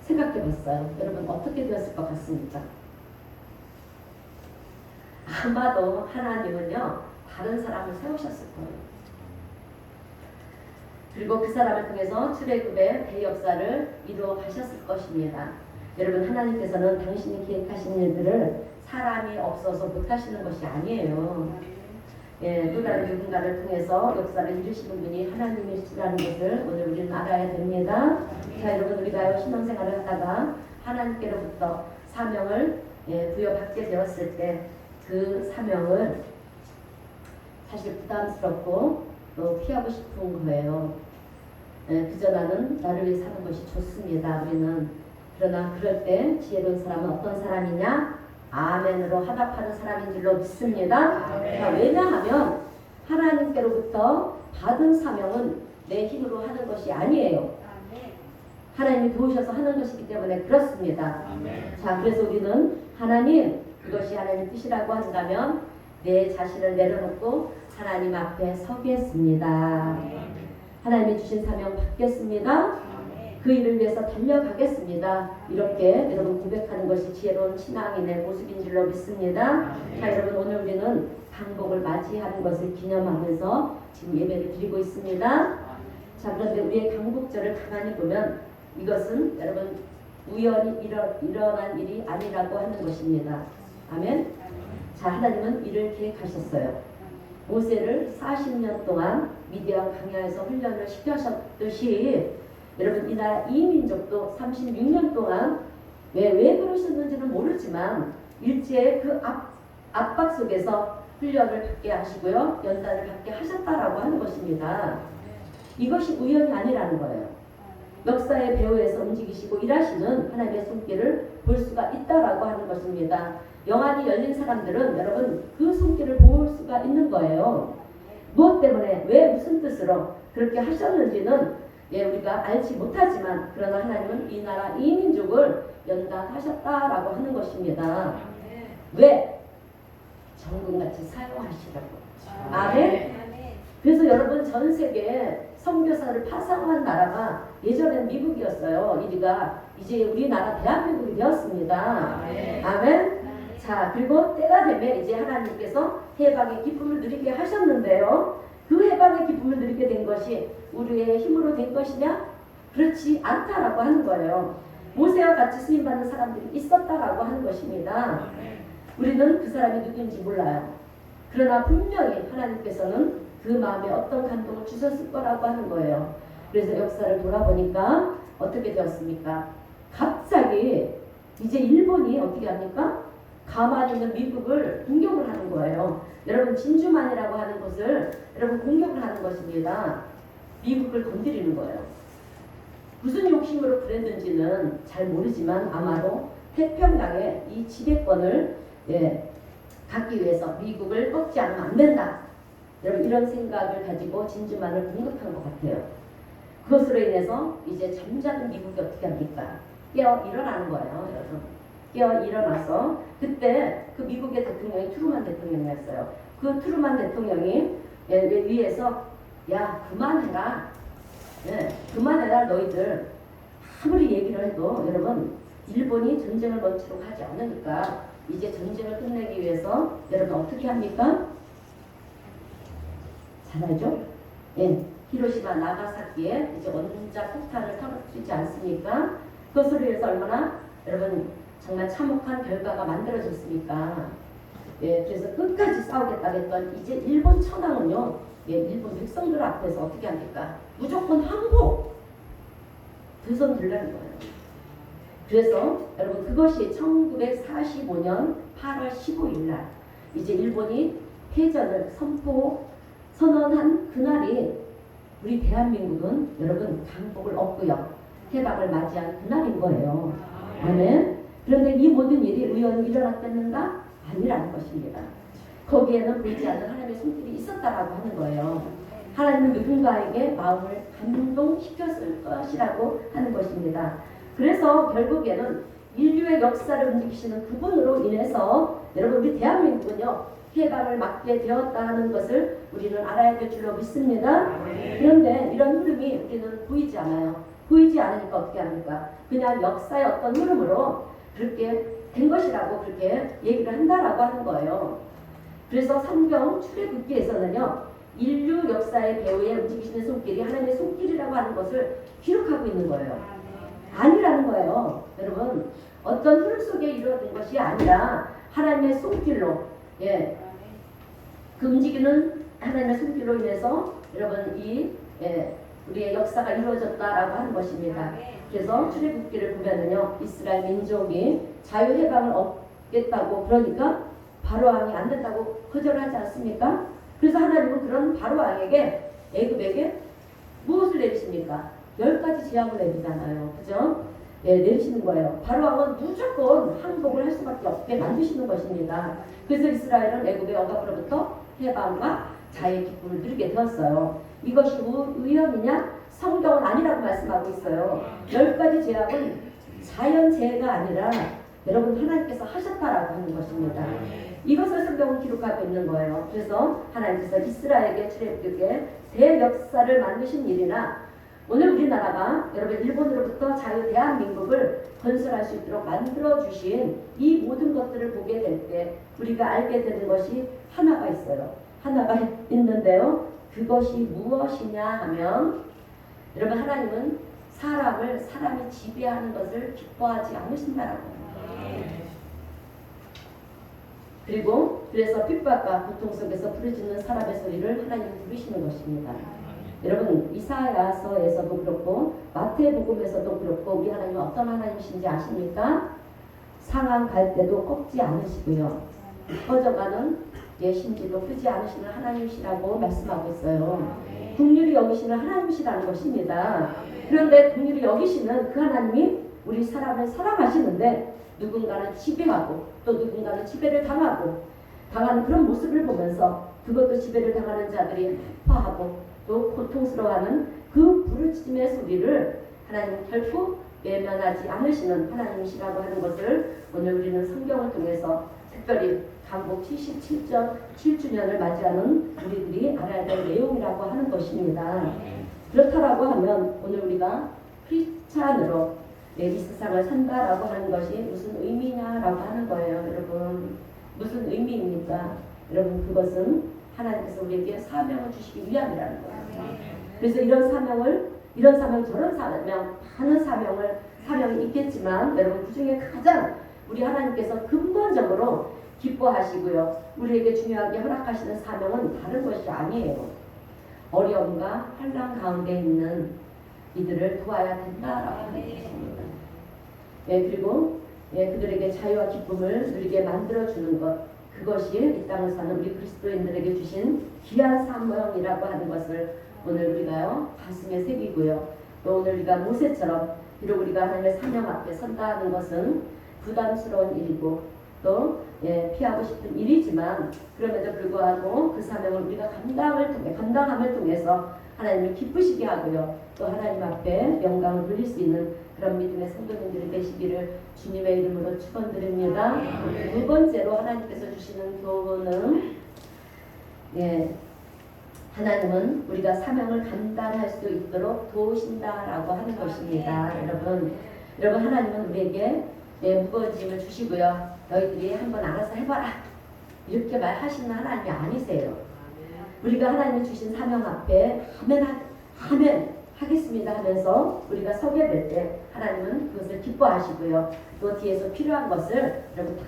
Speaker 1: 생각해 봤어요. 여러분 어떻게 되었을 것 같습니까? 아마도 하나님은요 다른 사람을 세우셨을 거예요. 그리고 그 사람을 통해서 출애굽의 대역사를 이루어 가셨을 것입니다. 여러분 하나님께서는 당신이 계획하신 일들을 사람이 없어서 못하시는 것이 아니에요. 예, 또 다른 누군가를 통해서 역사를 이루시는 분이 하나님이시라는 것을 오늘 우리는 알아야 됩니다. 자, 여러분 우리가 신앙생활을 하다가 하나님께로부터 사명을 부여받게 되었을 때 그 사명을 사실 부담스럽고 또 피하고 싶은 거예요. 그저 나를 위해 사는 것이 좋습니다. 우리는 그러나 그럴 때 지혜로운 사람은 어떤 사람이냐? 아멘으로 화답하는 사람인 줄로 믿습니다. 자, 왜냐하면 하나님께로부터 받은 사명은 내 힘으로 하는 것이 아니에요. 하나님이 도우셔서 하는 것이기 때문에 그렇습니다. 자, 그래서 우리는 하나님 그것이 하나님 뜻이라고 한다면 내 자신을 내려놓고 하나님 앞에 서겠습니다. 하나님이 주신 사명 받겠습니다. 그 일을 위해서 달려가겠습니다. 이렇게 여러분 고백하는 것이 지혜로운 신앙인의 모습인 줄로 믿습니다. 자, 여러분 오늘 우리는 강복을 맞이하는 것을 기념하면서 지금 예배를 드리고 있습니다. 자, 그런데 우리의 강복절을 가만히 보면 이것은 여러분 우연히 일어난 일이 아니라고 하는 것입니다. 아멘. 자, 하나님은 이를 계획하셨어요. 모세를 40년 동안 미디안 광야에서 훈련을 시켜셨듯이 여러분 이 나라 이민족도 36년 동안 왜 그러셨는지는 모르지만 일제의 그 압박 속에서 훈련을 받게 하시고요. 연단을 받게 하셨다라고 하는 것입니다. 이것이 우연이 아니라는 거예요. 역사의 배후에서 움직이시고 일하시는 하나님의 손길을 볼 수가 있다라고 하는 것입니다. 영안이 열린 사람들은 여러분 그 손길을 볼 수가 있는 거예요. 무엇 때문에 왜 무슨 뜻으로 그렇게 하셨는지는 우리가 알지 못하지만 그러나 하나님은 이 나라 이 민족을 연단하셨다라고 하는 것입니다. 왜? 정금같이 사용하시라고. 아멘. 그래서 여러분 전 세계에 선교사를 파송한 나라가 예전엔 미국이었어요. 이제 우리나라 대한민국이 되었습니다. 아멘. 자, 그리고 때가 되면 이제 하나님께서 해방의 기쁨을 누리게 하셨는데요. 그 해방의 기쁨을 누리게 된 것이 우리의 힘으로 된 것이냐? 그렇지 않다라고 하는 거예요. 모세와 같이 쓰임받는 사람들이 있었다라고 하는 것입니다. 우리는 그 사람이 누구인지 몰라요. 그러나 분명히 하나님께서는 그 마음에 어떤 감동을 주셨을 거라고 하는 거예요. 그래서 역사를 돌아보니까 어떻게 되었습니까? 갑자기 이제 일본이 어떻게 합니까? 가만히 있는 미국을 공격을 하는 거예요. 여러분 진주만이라고 하는 곳을 여러분 공격을 하는 것입니다. 미국을 건드리는 거예요. 무슨 욕심으로 그랬는지는 잘 모르지만 아마도 태평양의 이 지배권을 갖기 위해서 미국을 꺾지 않으면 안 된다. 여러분 이런 생각을 가지고 진주만을 공격한 것 같아요. 그것으로 인해서 이제 잠자는 미국이 어떻게 합니까? 깨어 일어나는 거예요. 여러분. 깨어 일어나서 그때 그 미국의 대통령이 트루만 대통령이었어요. 그 트루만 대통령이 위에서 야 그만해라. 그만해라 너희들. 아무리 얘기를 해도 여러분 일본이 전쟁을 멈추려고 하지 않으니까 이제 전쟁을 끝내기 위해서 여러분 어떻게 합니까? 잘 알죠? 예, 히로시마 나가사키에 이제 원자 폭탄을 터뜨리지 않습니까? 그것으로 해서 얼마나 여러분 정말 참혹한 결과가 만들어졌습니까? 예, 그래서 끝까지 싸우겠다 했던 이제 일본 천황은요, 예, 일본 백성들 앞에서 어떻게 합니까? 무조건 항복! 두 손 들라는 거예요. 그래서 여러분 그것이 1945년 8월 15일 날 이제 일본이 패전을 선언한 그날이 우리 대한민국은 여러분 강복을 얻고요. 해방을 맞이한 그날인 거예요. 아멘. 그런데 이 모든 일이 우연히 일어났겠는가? 아니라는 것입니다. 거기에는 보이지 않는 하나님의 손길이 있었다라고 하는 거예요. 하나님은 누군가에게 마음을 감동시켰을 것이라고 하는 것입니다. 그래서 결국에는 인류의 역사를 움직이시는 그분으로 인해서 여러분 우리 대한민국은요 해방을 맞게 되었다는 것을 우리는 알아야 될 줄로 믿습니다. 그런데 이런 흐름이 우리는 보이지 않아요. 보이지 않으니까 어떻게 합니까? 그냥 역사의 어떤 흐름으로 그렇게 된 것이라고 그렇게 얘기를 한다라고 하는 거예요. 그래서 성경 출애굽기에서는요 인류 역사의 배후에 움직이시는 손길이 하나님의 손길이라고 하는 것을 기록하고 있는 거예요. 아니라는 거예요. 여러분 어떤 흐름 속에 이루어진 것이 아니라 하나님의 손길로 예, 그 움직이는 하나님의 손길로 인해서 여러분 우리의 역사가 이루어졌다라고 하는 것입니다. 그래서 출애굽기를 보면은요 이스라엘 민족이 자유해방을 얻겠다고 그러니까 바로왕이 안 된다고 거절하지 않습니까? 그래서 하나님은 그런 바로왕에게 애굽에게 무엇을 내리십니까? 10가지 제약을 내리잖아요. 그죠? 예, 내리시는 거예요. 바로왕은 무조건 항복을 할 수밖에 없게 만드시는 것입니다. 그래서 이스라엘은 애굽의 억압으로부터 해방과 자유의 기쁨을 누리게 되었어요. 이것이 우연이냐? 성경은 아니라고 말씀하고 있어요. 10가지 제약은 자연재해가 아니라 여러분 하나님께서 하셨다라고 하는 것입니다. 이것을 성경은 기록하고 있는 거예요. 그래서 하나님께서 이스라엘에게 출애굽기에 대역사를 만드신 일이나 오늘 우리나라가 여러분 일본으로부터 자유 대한민국을 건설할 수 있도록 만들어주신 이 모든 것들을 보게 될 때 우리가 알게 되는 것이 하나가 있어요. 하나가 있는데요. 그것이 무엇이냐 하면 여러분 하나님은 사람이 지배하는 것을 기뻐하지 않으신다라고 합니다. 그리고 그래서 핍박과 고통 속에서 부르짖는 사람의 소리를 하나님은 들으시는 것입니다. 여러분 이사야서에서도 그렇고 마태복음에서도 그렇고 우리 하나님은 어떤 하나님이신지 아십니까? 상한 갈 때도 꺾지 않으시고요. 꺼져가는 예신지도 끄지 않으시는 하나님이시라고 말씀하고 있어요. 긍휼히 여기시는 하나님이시라는 것입니다. 그런데 긍휼히 여기시는 그 하나님이 우리 사람을 사랑하시는데 누군가는 지배하고 또 누군가는 지배를 당하는 그런 모습을 보면서 그것도 지배를 당하는 자들이 아파하고 또 고통스러워하는 그 부르짖음의 소리를 하나님은 결코 외면하지 않으시는 하나님이시라고 하는 것을 오늘 우리는 성경을 통해서 특별히 강복 77주년을 맞이하는 우리들이 알아야 될 내용이라고 하는 것입니다. 그렇다라고 하면 오늘 우리가 크리스찬으로 이 세상을 산다라고 하는 것이 무슨 의미냐라고 하는 거예요. 여러분 무슨 의미입니까? 여러분 그것은 하나님께서 우리에게 사명을 주시기 위함이라는 거예요. 그래서 이런 사명 저런 사명 많은 사명이 있겠지만 여러분 그 중에 가장 우리 하나님께서 근본적으로 기뻐하시고요 우리에게 중요하게 허락하시는 사명은 다른 것이 아니에요. 어려움과 환난 가운데 있는 이들을 도와야 된다라고 하는 것입니다. 예, 그리고 그들에게 자유와 기쁨을 누리게 만들어주는 것 그것이 이 땅을 사는 우리 그리스도인들에게 주신 귀한 사명이라고 하는 것을 오늘 우리가요 가슴에 새기고요 또 오늘 우리가 모세처럼 비록 우리가 하나님의 사명 앞에 선다는 것은 부담스러운 일이고 또 피하고 싶은 일이지만 그럼에도 불구하고 그 사명을 우리가 감당함을 통해서 하나님을 기쁘시게 하고요 또 하나님 앞에 영광을 돌릴 수 있는 그런 믿음의 성도님들이 되시기를 주님의 이름으로 축원드립니다. 두 번째로 하나님께서 주시는 교훈은 하나님은 우리가 사명을 감당할 수 있도록 도우신다라고 하는 것입니다. 여러분 하나님은 우리에게 무거운 짐을 주시고요. 너희들이 한번 알아서 해봐라 이렇게 말하시는 하나님이 아니세요. 우리가 하나님이 주신 사명 앞에 아멘 하겠습니다 하면서 우리가 서게 될 때 하나님은 그것을 기뻐하시고요. 또 뒤에서 필요한 것을 여러분 다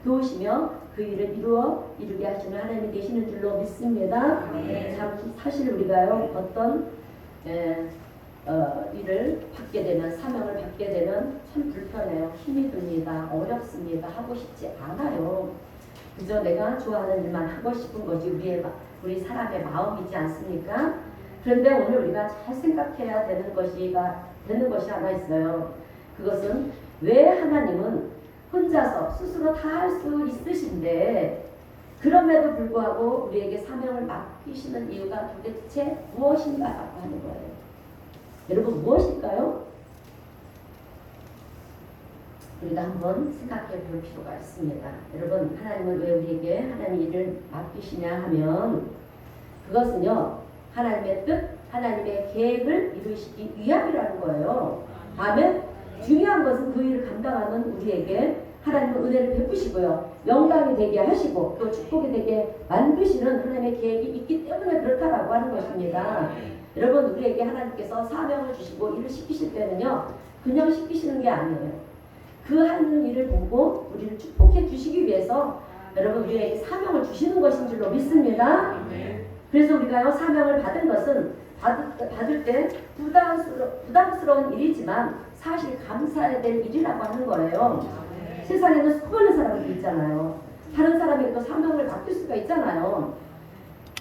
Speaker 1: 도우시며 그 일을 이루게 하시는 하나님이 되시는 줄로 믿습니다. 참 사실 우리가요 어떤 일을 받게 되면 사명을 받게 되면 참 불편해요. 힘이 듭니다. 어렵습니다. 하고 싶지 않아요. 그저 내가 좋아하는 일만 하고 싶은 것이 우리 사람의 마음이지 않습니까? 그런데 오늘 우리가 잘 생각해야 되는 것이 하나 있어요. 그것은 왜 하나님은 혼자서 스스로 다 할 수 있으신데 그럼에도 불구하고 우리에게 사명을 맡기시는 이유가 도대체 무엇인가라고 하는 거예요. 여러분 무엇일까요? 우리가 한번 생각해 볼 필요가 있습니다. 여러분 하나님은 왜 우리에게 하나님 일을 맡기시냐 하면 그것은요 하나님의 뜻, 하나님의 계획을 이루시기 위함이라는 거예요. 아멘. 중요한 것은 그 일을 감당하는 우리에게 하나님은 은혜를 베푸시고요. 영광이 되게 하시고 또 축복이 되게 만드시는 하나님의 계획이 있기 때문에 그렇다라고 하는 것입니다. 여러분 우리에게 하나님께서 사명을 주시고 일을 시키실 때는요. 그냥 시키시는 게 아니에요. 그 하는 일을 보고 우리를 축복해 주시기 위해서 여러분 우리에게 사명을 주시는 것인 줄로 믿습니다. 그래서 우리가요 사명을 받은 것은 받을 때 부담스러운 일이지만 사실 감사해야 될 일이라고 하는 거예요. 세상에는 수많은 사람들이 있잖아요. 다른 사람에게 또 사명을 맡길 수가 있잖아요.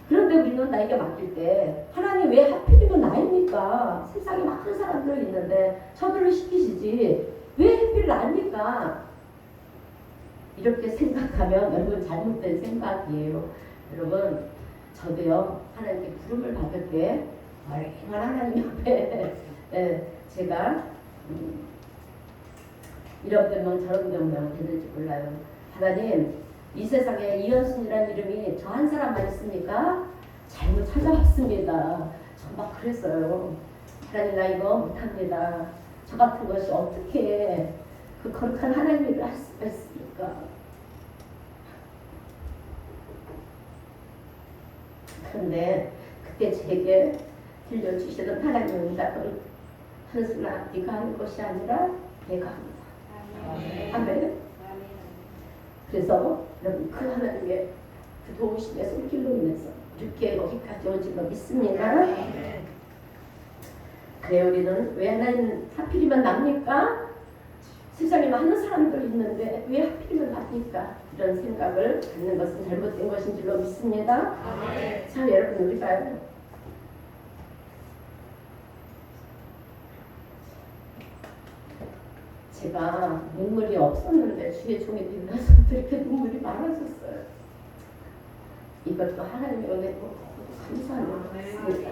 Speaker 1: 그런데 우리는 나에게 맡길 때 하나님 왜 하필이면 나입니까? 세상에 많은 사람들이 있는데 저들을 시키시지 왜 하필 나입니까? 이렇게 생각하면 여러분 잘못된 생각이에요. 여러분 저도요 하나님께 부름을 받을 때 얼마나 하나님 앞에 제가 이런 변명 저런 변명 되는지 몰라요. 하나님 이 세상에 이현순이라는 이름이 저 한 사람만 있습니까? 잘못 찾아왔습니다. 저 막 그랬어요. 하나님 나 이거 못합니다. 저 같은 것이 어떻게 그 거룩한 하나님 일을 할 수가 있습니까? 그런데 그때 제게 들려주시던 하나님의 응답은 한순아 네가 하는 것이 아니라 내가 합니다. 아멘. 그래서 여러분 그 하나님의 그 도우심의 손길로 인해서 이렇게 여기까지 온 줄로 믿습니다. 그래 우리는 왜 하나님 하필이면 납니까? 세상에 많은 사람들이 있는데 왜 하필이면 납니까? 이런 생각을 갖는 것은 잘못된 것인 줄로 믿습니다. 자 여러분 우리가 제가 눈물이 없었는데 주의 종이 되면서 이렇게 눈물이 많아졌어요. 이것도 하나님의 은혜고 감사한 것입니다.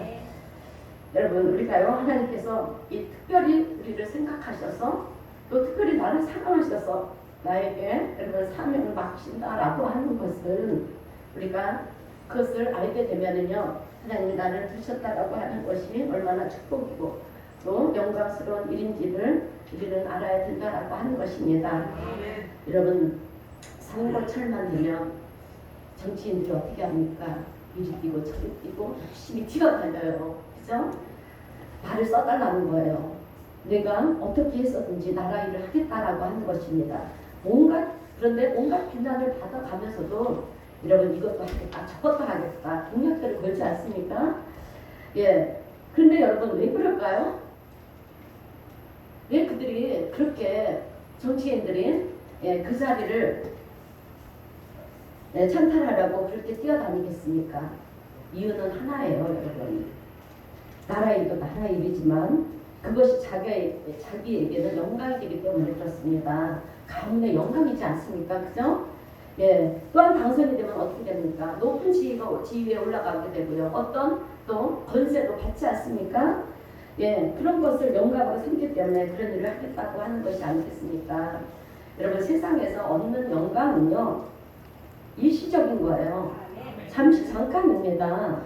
Speaker 1: 여러분 우리가요 하나님께서 이 특별히 우리를 생각하셔서 또 특별히 나를 사랑하셔서 나에게 여러분 사명을 맡기신다라고 하는 것은 우리가 그것을 알게 되면은요 하나님이 나를 두셨다라고 하는 것이 얼마나 축복이고 또 영광스러운 일인지를 우리는 알아야 된다라고 하는 것입니다. 여러분 선거철만 되면 정치인들이 어떻게 합니까? 이리 뛰고 저리 뛰고 열심히 뛰어다녀요. 그죠? 말을 써달라는 거예요. 내가 어떻게 해서든지 나라 일을 하겠다라고 하는 것입니다. 그런데 온갖 비난을 받아가면서도 여러분 이것도 하겠다 저것도 하겠다 공약들을 걸지 않습니까? 예. 그런데 여러분 왜 그럴까요? 왜 그들이 그렇게 정치인들이 그 자리를 찬탈하려고 그렇게 뛰어다니겠습니까? 이유는 하나예요, 여러분. 나라 일도 나라 일이지만 그것이 자기에게는 영광이 되기 때문에 그렇습니다. 가문의 영광이지 않습니까? 그죠? 예. 또한 당선이 되면 어떻게 됩니까? 높은 지위에 올라가게 되고요. 어떤 또 권세도 받지 않습니까? 예, 그런 것을 영광으로 삼기 때문에 그런 일을 하겠다고 하는 것이 아니겠습니까? 여러분 세상에서 얻는 영광은요 일시적인 거예요. 잠깐입니다.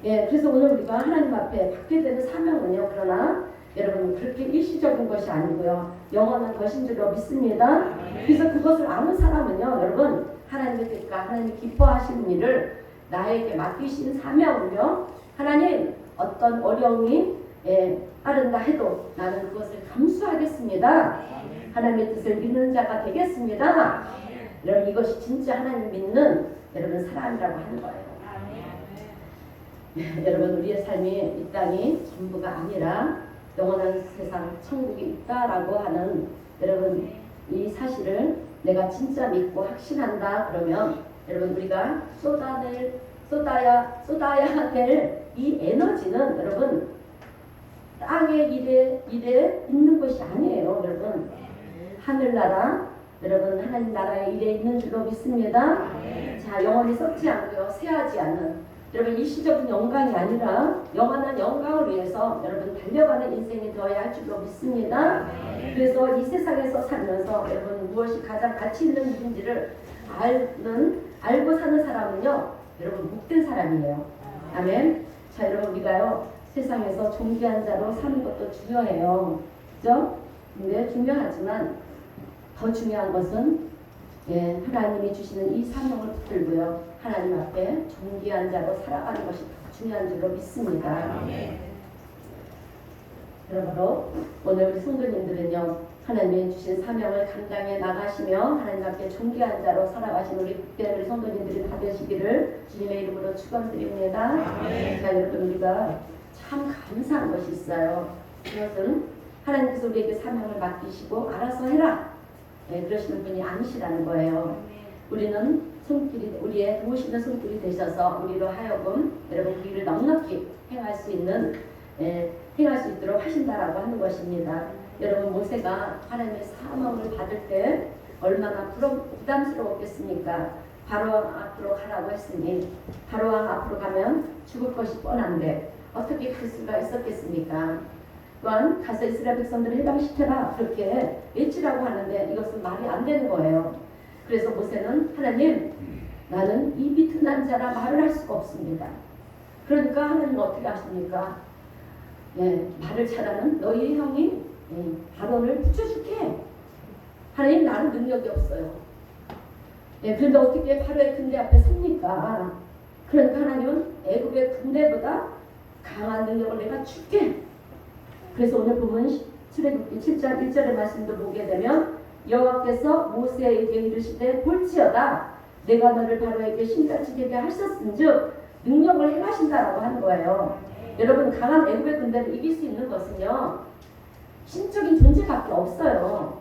Speaker 1: 예, 그래서 오늘 우리가 하나님 앞에 받게 되는 사명은요 그러나 여러분 그렇게 일시적인 것이 아니고요 영원한 것인 줄로 믿습니다. 그래서 그것을 아는 사람은요 여러분 하나님의 뜻과 하나님이 기뻐하시는 일을 나에게 맡기신 사명은요, 하나님 어떤 어려움이 따른다 해도 나는 그것을 감수하겠습니다. 하나님의 뜻을 믿는 자가 되겠습니다. 여러분, 이것이 진짜 하나님 믿는 여러분 사람이라고 하는 거예요. 여러분, 우리의 삶이 이 땅이 전부가 아니라 영원한 세상 천국이 있다라고 하는 여러분 이 사실을 내가 진짜 믿고 확신한다 그러면 여러분 우리가 쏟아야 될 이 에너지는 여러분 땅의 일에 있는 것이 아니에요. 여러분 하늘나라 여러분 하나님 나라의 일에 있는 줄로 믿습니다. 자, 영원히 썩지 않고요, 쇠하지 않는 여러분 일시적인 영광이 아니라 영원한 영광을 위해서 여러분 달려가는 인생이 되어야 할 줄로 믿습니다. 그래서 이 세상에서 살면서 여러분 무엇이 가장 가치 있는 일인지를 알고 사는 사람은요, 여러분 복된 사람이에요. 아멘. 자, 여러분 우리가요 세상에서 존귀한 자로 사는 것도 중요해요. 그죠? 근데 중요하지만 더 중요한 것은 하나님이 주시는 이 사명을 붙들고요, 하나님 앞에 존귀한 자로 살아가는 것이 더 중요한 줄로 믿습니다. 그러므로 오늘 우리 성도님들은요, 하나님이 주신 사명을 감당해 나가시며 하나님 앞에 존귀한 자로 살아가신 우리 국대 우리 성도님들이 다 되시기를 주님의 이름으로 축원드립니다. 자, 여러분 우리가 참 감사한 것이 있어요. 그것은 하나님께서 우리에게 사명을 맡기시고 알아서 해라 그러시는 분이 아니시라는 거예요. 우리는 손길이 우리의 도우시는 손길이 되셔서 우리로 하여금 여러분 그 일을 넉넉히 행할 수 있도록 하신다라고 하는 것입니다. 여러분 모세가 하나님의 사명을 받을 때 얼마나 부담스러웠겠습니까? 바로왕 앞으로 가라고 했으니 바로왕 앞으로 가면 죽을 것이 뻔한데 어떻게 갈 수가 있었겠습니까? 또한 가서 이스라엘 백성들을 해방시켜라 그렇게 외치라고 하는데 이것은 말이 안 되는 거예요. 그래서 모세는 하나님 나는 입이 튼한 자라 말을 할 수가 없습니다. 그러니까 하나님은 어떻게 하십니까? 말을 잘하는 너희 형이 바론을 붙여줄게. 하나님 나는 능력이 없어요. 그런데 어떻게 바로의 군대 앞에 섭니까? 그러니까 하나님은 애굽의 군대보다 강한 능력을 내가 줄게. 그래서 오늘 보면 출애굽기 7장 1절의 말씀도 보게 되면 여호와께서 모세에게 이르시되 볼지어다 내가 너를 바로에게 신같이 되게 하셨은즉 능력을 행하신다라고 하는 거예요. 여러분 강한 애굽의 군대를 이길 수 있는 것은요 신적인 존재밖에 없어요.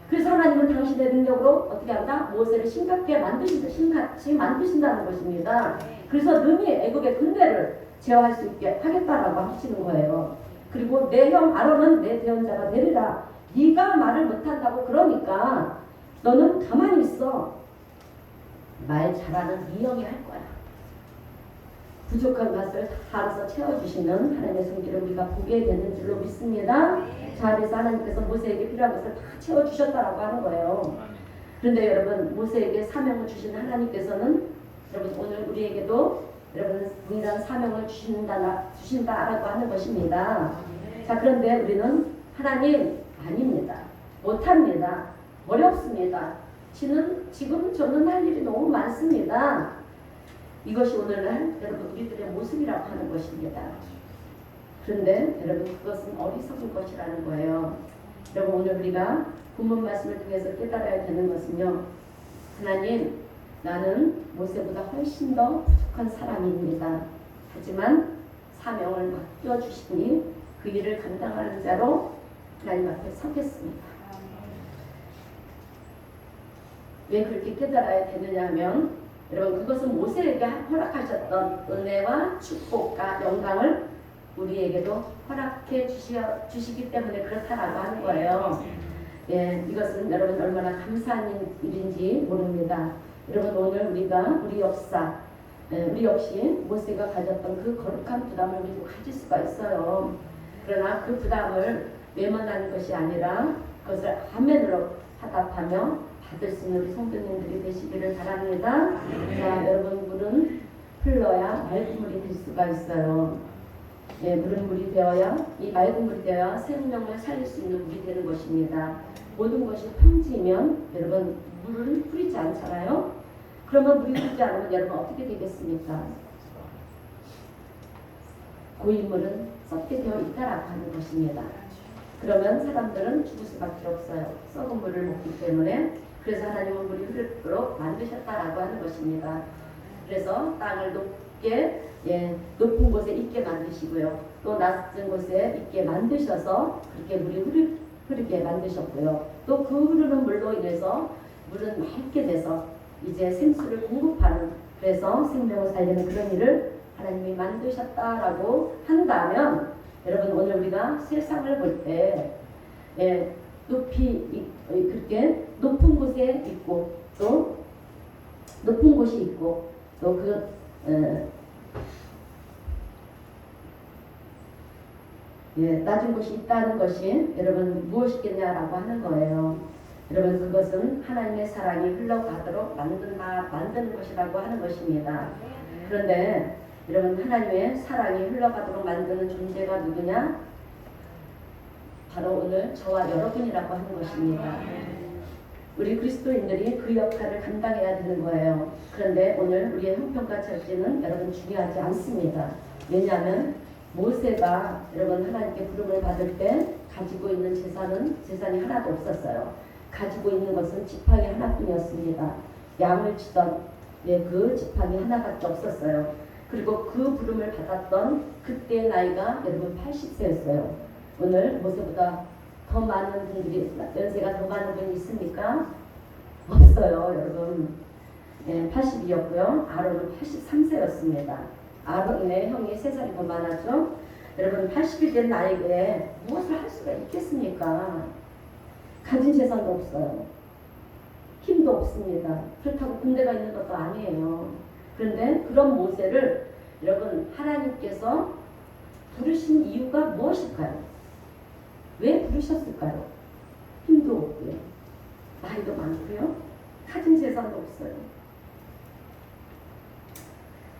Speaker 1: 그래서 하나님은 당신의 능력으로 어떻게 한다? 모세를 신같이 만드신다는 것입니다. 그래서 능히 애굽의 군대를 제어할 수 있게 하겠다라고 하시는 거예요. 그리고 내 형 아론은 내 대언자가 되리라. 네가 말을 못한다고 그러니까 너는 가만히 있어. 말 잘하는 네 형이 할 거야. 부족한 것을 다 알아서 채워주시는 하나님의 손길을 우리가 보게 되는 줄로 믿습니다. 자, 그래서 하나님께서 모세에게 필요한 것을 다 채워주셨다라고 하는 거예요. 그런데 여러분 모세에게 사명을 주신 하나님께서는 여러분 오늘 우리에게도 여러분 동일한 사명을 주신다라고 하는 것입니다. 자, 그런데 우리는 하나님 아닙니다. 못합니다. 어렵습니다. 지금 저는 할 일이 너무 많습니다. 이것이 오늘날 여러분 우리들의 모습이라고 하는 것입니다. 그런데 여러분 그것은 어리석은 것이라는 거예요. 여러분 오늘 우리가 본문 말씀을 통해서 깨달아야 되는 것은요, 하나님 나는 모세보다 훨씬 더 부족한 사람입니다. 하지만 사명을 맡겨주시니 그 일을 감당하는 자로 하나님 앞에 서겠습니다. 왜 그렇게 깨달아야 되느냐 하면 여러분 그것은 모세에게 허락하셨던 은혜와 축복과 영광을 우리에게도 허락해 주시기 때문에 그렇다라고 하는 거예요. 이것은 여러분 얼마나 감사한 일인지 모릅니다. 여러분 오늘 우리 역시 모세가 가졌던 그 거룩한 부담을 우리도 가질 수가 있어요. 그러나 그 부담을 외면하는 것이 아니라 그것을 아멘으로 화답하며 받을 수 있는 우리 성도님들이 되시기를 바랍니다. 자, 여러분 물은 흘러야 맑은 물이 될 수가 있어요. 물은 물이 되어야 이 맑은 물이 되어야 생명을 살릴 수 있는 물이 되는 것입니다. 모든 것이 평지이면 여러분 물은 흐리지 않잖아요. 그러면 물이 흐르지 않으면 여러분 어떻게 되겠습니까? 고인물은 썩게 되어 있다라고 하는 것입니다. 그러면 사람들은 죽을 수밖에 없어요. 썩은 물을 먹기 때문에. 그래서 하나님은 물이 흐르도록 만드셨다라고 하는 것입니다. 그래서 땅을 높게 높은 곳에 있게 만드시고요. 또 낮은 곳에 있게 만드셔서 그렇게 물이 흐르게 만드셨고요. 또 그 흐르는 물로 인해서 물은 맑게 돼서 이제 생수를 공급하는, 그래서 생명을 살리는 그런 일을 하나님이 만드셨다라고 한다면, 여러분 오늘 우리가 세상을 볼 때 높이 그렇게 높은 곳에 있고 또 높은 곳이 있고 또 낮은 곳이 있다는 것이 여러분 무엇이겠냐라고 하는 거예요. 여러분 그것은 하나님의 사랑이 흘러가도록 만드는 것이라고 하는 것입니다. 그런데 여러분 하나님의 사랑이 흘러가도록 만드는 존재가 누구냐? 바로 오늘 저와 여러분이라고 하는 것입니다. 우리 그리스도인들이 그 역할을 감당해야 되는 거예요. 그런데 오늘 우리의 형편과 처지는 여러분 중요하지 않습니다. 왜냐하면 모세가 여러분 하나님께 부름을 받을 때 가지고 있는 재산이 하나도 없었어요. 가지고 있는 것은 지팡이 하나뿐이었습니다. 양을 치던 그 지팡이 하나밖에 없었어요. 그리고 그 부름을 받았던 그때의 나이가 여러분 80세였어요. 오늘 모세보다 더 많은 분들이, 연세가 더 많은 분이 있습니까? 없어요, 여러분. 80이었고요. 아론은 83세였습니다. 아론의 형이 3살이 더 많았죠. 여러분 80이 된 나이에 무엇을 할 수가 있겠습니까? 가진 재산도 없어요. 힘도 없습니다. 그렇다고 군대가 있는 것도 아니에요. 그런데 그런 모세를 여러분 하나님께서 부르신 이유가 무엇일까요? 왜 부르셨을까요? 힘도 없고요. 나이도 많고요. 가진 재산도 없어요.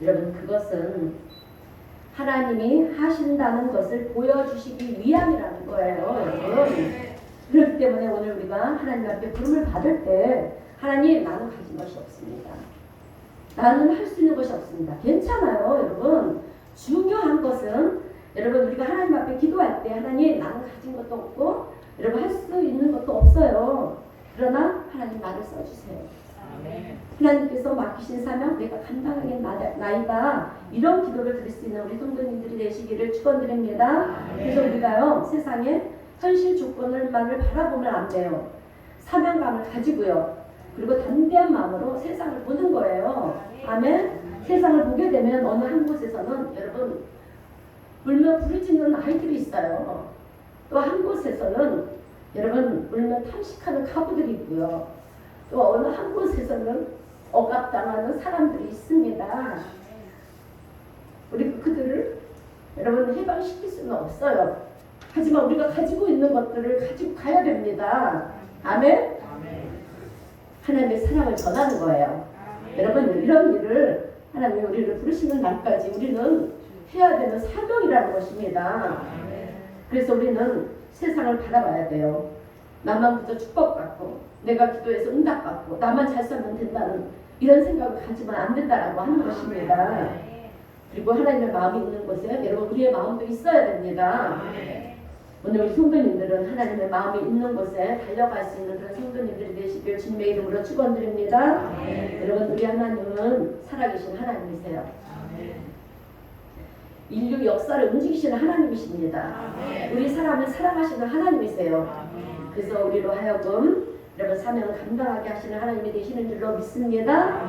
Speaker 1: 여러분 그것은 하나님이 하신다는 것을 보여주시기 위함이라는 거예요. 여러분. 그렇기 때문에 오늘 우리가 하나님 앞에 부름을 받을 때 하나님 나는 가진 것이 없습니다. 나는 할 수 있는 것이 없습니다. 괜찮아요. 여러분. 중요한 것은 여러분 우리가 하나님 앞에 기도할 때 하나님 나는 가진 것도 없고 여러분 할 수 있는 것도 없어요. 그러나 하나님 나를 써주세요. 하나님께서 맡기신 사명 내가 감당하겠나이다. 이런 기도를 드릴 수 있는 우리 성도님들이 되시기를 축원드립니다. 그래서 우리가요 세상에 현실 조건을만을 바라보면 안 돼요. 사명감을 가지고요. 그리고 담대한 마음으로 세상을 보는 거예요. 아멘. 세상을 보게 되면 어느 한 곳에서는 여러분 울며 부르짖는 아이들이 있어요. 또 한 곳에서는 여러분 울며 탐식하는 가부들이 있고요. 또 어느 한 곳에서는 억압당하는 사람들이 있습니다. 우리 그들을 여러분 해방시킬 수는 없어요. 하지만 우리가 가지고 있는 것들을 가지고 가야 됩니다. 아멘? 하나님의 사랑을 전하는 거예요. 여러분 이런 일을 하나님이 우리를 부르시는 날까지 우리는 해야 되는 사명이라는 것입니다. 그래서 우리는 세상을 바라봐야 돼요. 나만 그저 축복받고 내가 기도해서 응답받고 나만 잘 살면 된다는 이런 생각을 가지면 안 된다라고 하는 것입니다. 그리고 하나님의 마음이 있는 곳에 여러분 우리의 마음도 있어야 됩니다. 오늘 우리 성도님들은 하나님의 마음이 있는 곳에 달려갈 수 있는 그런 성도님들이 되시길 주님의 이름으로 축원드립니다. 여러분 우리 하나님은 살아계신 하나님이세요. 인류 역사를 움직이시는 하나님이십니다. 우리 사람을 사랑하시는 하나님이세요. 그래서 우리로 하여금 여러분 사명을 감당하게 하시는 하나님이 되시는 줄로 믿습니다.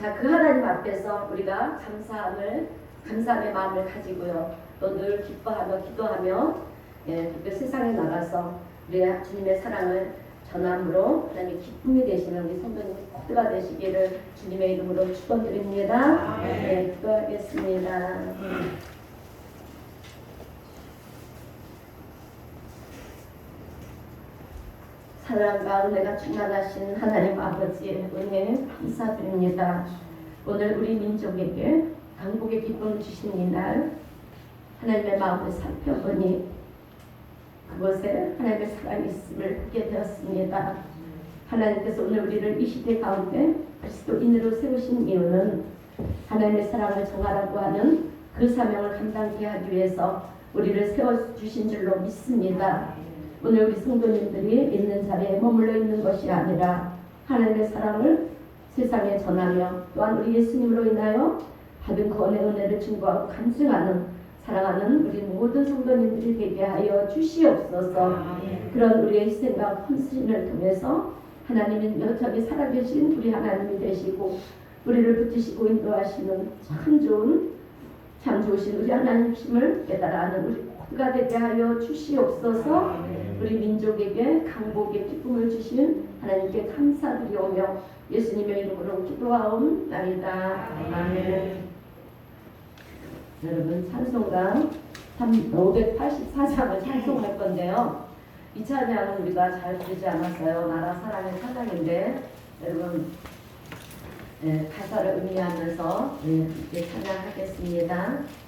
Speaker 1: 자, 그 하나님 앞에서 우리가 감사함의 마음을 가지고요. 또 늘 기뻐하며 기도하며 그 세상에 나가서 우리가 주님의 사랑을 전함으로 하나님의 기쁨이 되시는 우리 성도님 모두가 되시기를 주님의 이름으로 축원드립니다. 기도하겠습니다. 사랑과 은혜가 충만하신 하나님 아버지의 은혜 감사드립니다. 오늘 우리 민족에게 강복의 기쁨을 주신 이날 하나님의 마음을 살펴보니 그곳에 하나님의 사랑이 있음을 보게 되었습니다. 하나님께서 오늘 우리를 이 시대 가운데 그리스도인으로 세우신 이유는 하나님의 사랑을 정하라고 하는 그 사명을 감당케 하기 위해서 우리를 세워주신 줄로 믿습니다. 오늘 우리 성도님들이 있는 자리에 머물러 있는 것이 아니라 하나님의 사랑을 세상에 전하며 또한 우리 예수님으로 인하여 받은 구원의 은혜를 증거하고 간증하는 사랑하는 우리 모든 성도님들이 되게 하여 주시옵소서. 그런 우리의 희생과 헌신을 통해서 하나님은 여전히 살아계신 우리 하나님이 되시고 우리를 붙드시고 인도하시는 참 좋은 참 좋으신 우리 하나님심을 깨달아 아는 우리 모두가 되게 하여 주시옵소서. 우리 민족에게 강복의 기쁨을 주신 하나님께 감사드리오며 예수님의 이름으로 기도하옵나이다. 아멘. 여러분 찬송가 584장을 찬송할 건데요. 이 찬양은 우리가 잘 부르지 않았어요. 나라 사랑의 찬양인데 여러분 가사를 음미하면서 찬양하겠습니다.